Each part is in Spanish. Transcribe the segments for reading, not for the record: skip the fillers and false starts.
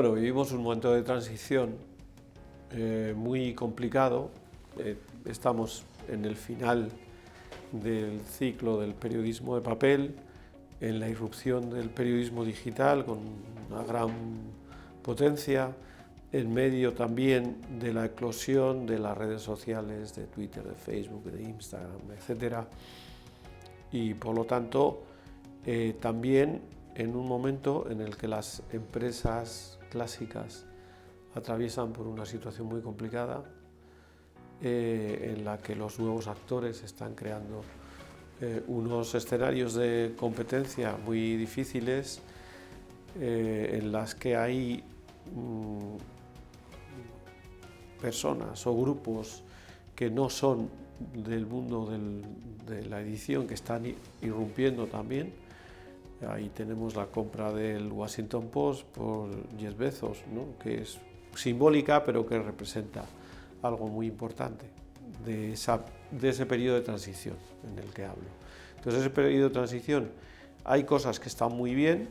Bueno, vivimos un momento de transición muy complicado. Estamos en el final del ciclo del periodismo de papel, en la irrupción del periodismo digital con una gran potencia, en medio también de la eclosión de las redes sociales, de Twitter, de Facebook, de Instagram, etc. Y por lo tanto, también en un momento en el que las empresas clásicas atraviesan por una situación muy complicada, en la que los nuevos actores están creando unos escenarios de competencia muy difíciles, en las que hay personas o grupos que no son del mundo de la edición, que están irrumpiendo también. Ahí tenemos la compra del Washington Post por Jeff Bezos, ¿no? Que es simbólica, pero que representa algo muy importante de ese periodo de transición en el que hablo. Entonces, ese periodo de transición, hay cosas que están muy bien,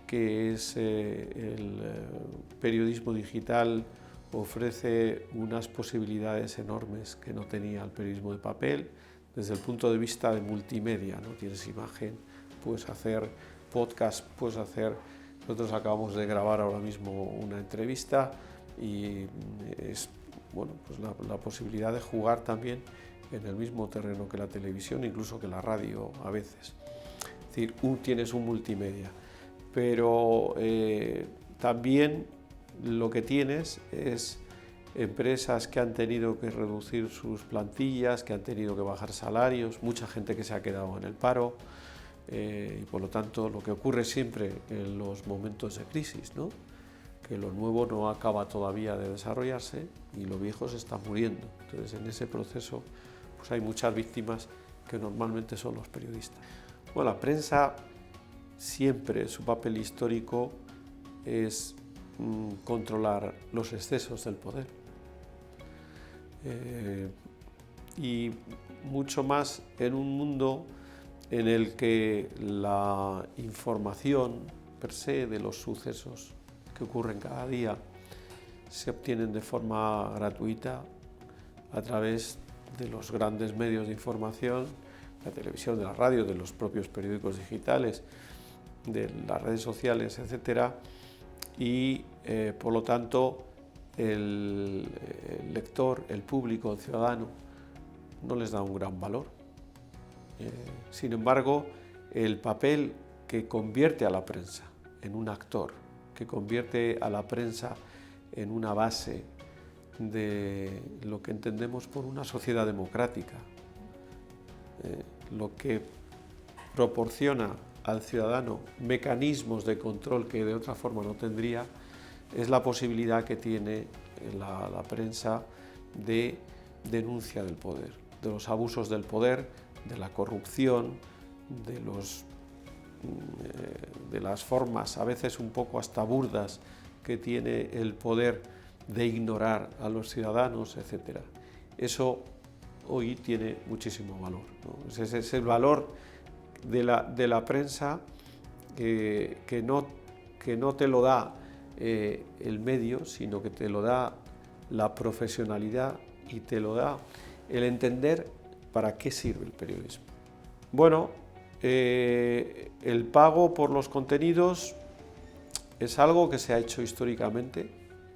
que es el periodismo digital ofrece unas posibilidades enormes que no tenía el periodismo de papel, desde el punto de vista de multimedia, ¿no? Tienes imagen, puedes hacer podcast, puedes hacer... Nosotros acabamos de grabar ahora mismo una entrevista y es bueno, pues la posibilidad de jugar también en el mismo terreno que la televisión, incluso que la radio a veces. Es decir, tienes un multimedia, pero también lo que tienes es empresas que han tenido que reducir sus plantillas, que han tenido que bajar salarios, mucha gente que se ha quedado en el paro, y por lo tanto lo que ocurre siempre en los momentos de crisis, ¿no? Que lo nuevo no acaba todavía de desarrollarse y lo viejo se está muriendo. Entonces, en ese proceso pues hay muchas víctimas que normalmente son los periodistas. Bueno, la prensa siempre, su papel histórico es controlar los excesos del poder. Y mucho más en un mundo en el que la información per se de los sucesos que ocurren cada día se obtienen de forma gratuita a través de los grandes medios de información, la televisión, de la radio, de los propios periódicos digitales, de las redes sociales, etc. Y por lo tanto el lector, el público, el ciudadano no les da un gran valor. Sin embargo, el papel que convierte a la prensa en un actor, que convierte a la prensa en una base de lo que entendemos por una sociedad democrática, lo que proporciona al ciudadano mecanismos de control que de otra forma no tendría, es la posibilidad que tiene la prensa de denuncia del poder, de los abusos del poder, de la corrupción, de las formas a veces un poco hasta burdas que tiene el poder de ignorar a los ciudadanos, etc. Eso hoy tiene muchísimo valor, ¿no? Ese es el valor de la prensa que no te lo da el medio, sino que te lo da la profesionalidad y te lo da el entender para qué sirve el periodismo. Bueno, el pago por los contenidos es algo que se ha hecho históricamente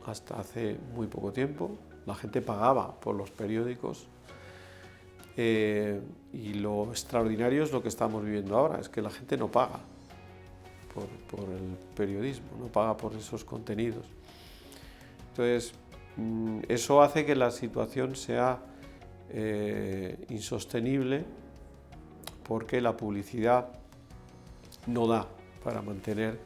hasta hace muy poco tiempo. La gente pagaba por los periódicos y lo extraordinario es lo que estamos viviendo ahora, es que la gente no paga por el periodismo, no paga por esos contenidos. Entonces, eso hace que la situación sea insostenible, porque la publicidad no da para mantener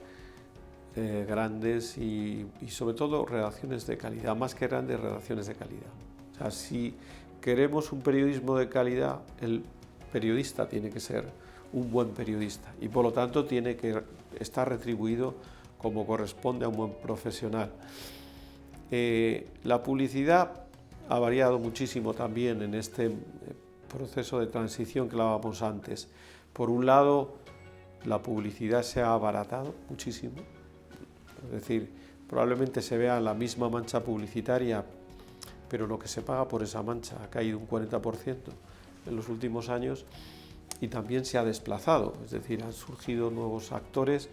grandes y sobre todo redacciones de calidad, más que grandes, redacciones de calidad. O sea, si queremos un periodismo de calidad, el periodista tiene que ser un buen periodista y por lo tanto tiene que estar retribuido como corresponde a un buen profesional. La publicidad ha variado muchísimo también en este proceso de transición que hablábamos antes. Por un lado, la publicidad se ha abaratado muchísimo, es decir, probablemente se vea la misma mancha publicitaria, pero lo que se paga por esa mancha ha caído un 40% en los últimos años y también se ha desplazado, es decir, han surgido nuevos actores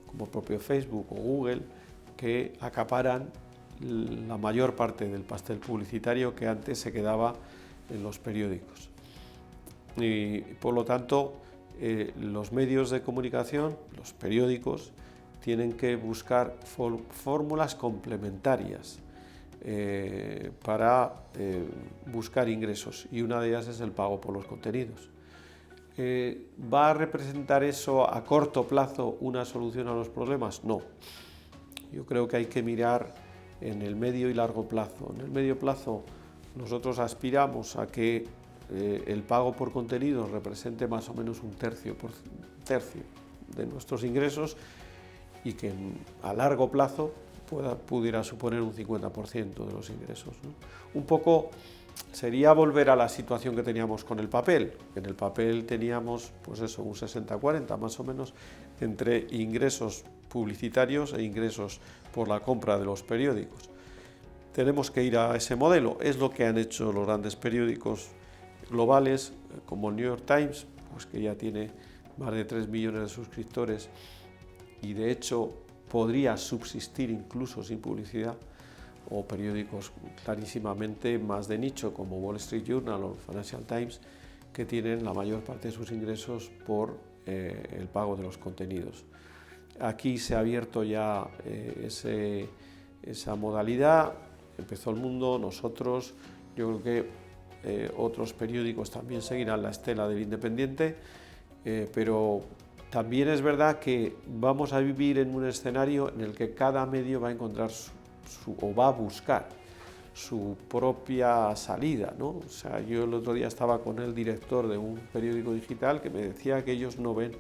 como propio Facebook o Google que acaparan la mayor parte del pastel publicitario que antes se quedaba en los periódicos. Y por lo tanto, los medios de comunicación, los periódicos, tienen que buscar fórmulas complementarias para buscar ingresos, y una de ellas es el pago por los contenidos. ¿Va a representar eso a corto plazo una solución a los problemas? No. Yo creo que hay que mirar en el medio y largo plazo. En el medio plazo nosotros aspiramos a que el pago por contenidos represente más o menos un tercio de nuestros ingresos y que a largo plazo pudiera suponer un 50% de los ingresos, ¿no? Un poco sería volver a la situación que teníamos con el papel. En el papel teníamos, pues eso, un 60-40 más o menos entre ingresos publicitarios e ingresos por la compra de los periódicos. Tenemos que ir a ese modelo. Es lo que han hecho los grandes periódicos globales como el New York Times, pues que ya tiene más de 3 millones de suscriptores y de hecho podría subsistir incluso sin publicidad, o periódicos clarísimamente más de nicho como Wall Street Journal o Financial Times, que tienen la mayor parte de sus ingresos por el pago de los contenidos. Aquí se ha abierto ya esa modalidad, empezó el mundo, nosotros, yo creo que otros periódicos también seguirán la estela del Independiente, pero también es verdad que vamos a vivir en un escenario en el que cada medio va a encontrar o va a buscar su propia salida, ¿no? O sea, yo el otro día estaba con el director de un periódico digital que me decía que ellos no ven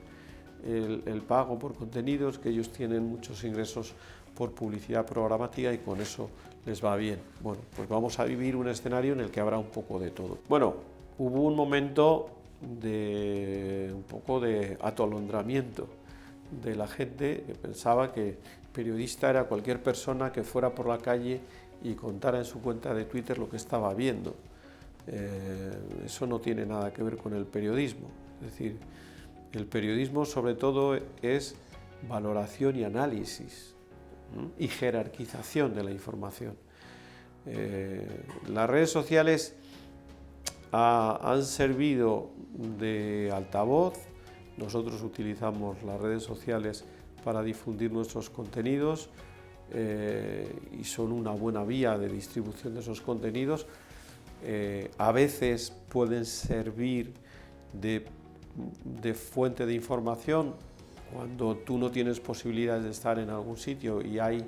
el pago por contenidos, que ellos tienen muchos ingresos por publicidad programática y con eso les va bien. Bueno, pues vamos a vivir un escenario en el que habrá un poco de todo. Bueno, hubo un momento de un poco de atolondramiento de la gente que pensaba que periodista era cualquier persona que fuera por la calle y contara en su cuenta de Twitter lo que estaba viendo. Eso no tiene nada que ver con el periodismo. Es decir, el periodismo sobre todo es valoración y análisis, ¿no? Y jerarquización de la información. Las redes sociales han servido de altavoz. Nosotros utilizamos las redes sociales para difundir nuestros contenidos y son una buena vía de distribución de esos contenidos. A veces pueden servir de fuente de información cuando tú no tienes posibilidades de estar en algún sitio y hay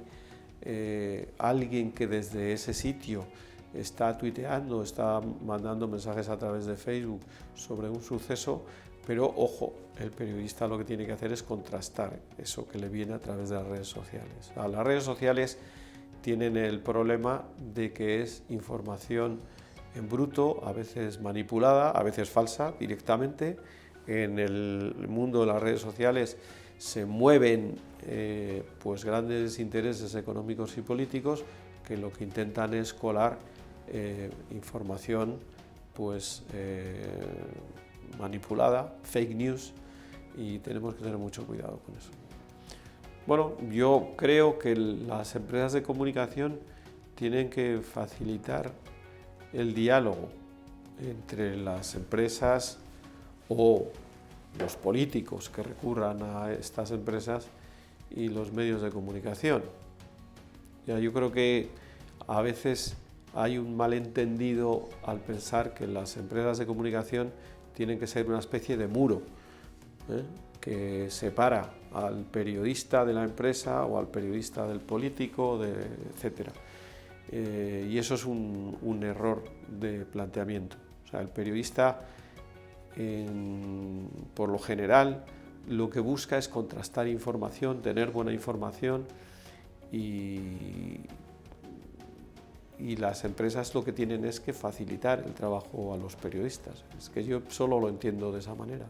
alguien que desde ese sitio está tuiteando, está mandando mensajes a través de Facebook sobre un suceso, pero ojo, el periodista lo que tiene que hacer es contrastar eso que le viene a través de las redes sociales. Las redes sociales tienen el problema de que es información en bruto, a veces manipulada, a veces falsa directamente. En el mundo de las redes sociales se mueven pues grandes intereses económicos y políticos que lo que intentan es colar información pues manipulada, fake news, y tenemos que tener mucho cuidado con eso. Bueno, yo creo que las empresas de comunicación tienen que facilitar el diálogo entre las empresas o los políticos que recurran a estas empresas y los medios de comunicación. Yo creo que a veces hay un malentendido al pensar que las empresas de comunicación tienen que ser una especie de muro que separa al periodista de la empresa o al periodista del político, etc. Y eso es un error de planteamiento. O sea, el periodista, por lo general, lo que busca es contrastar información, tener buena información, y las empresas lo que tienen es que facilitar el trabajo a los periodistas. Es que yo solo lo entiendo de esa manera.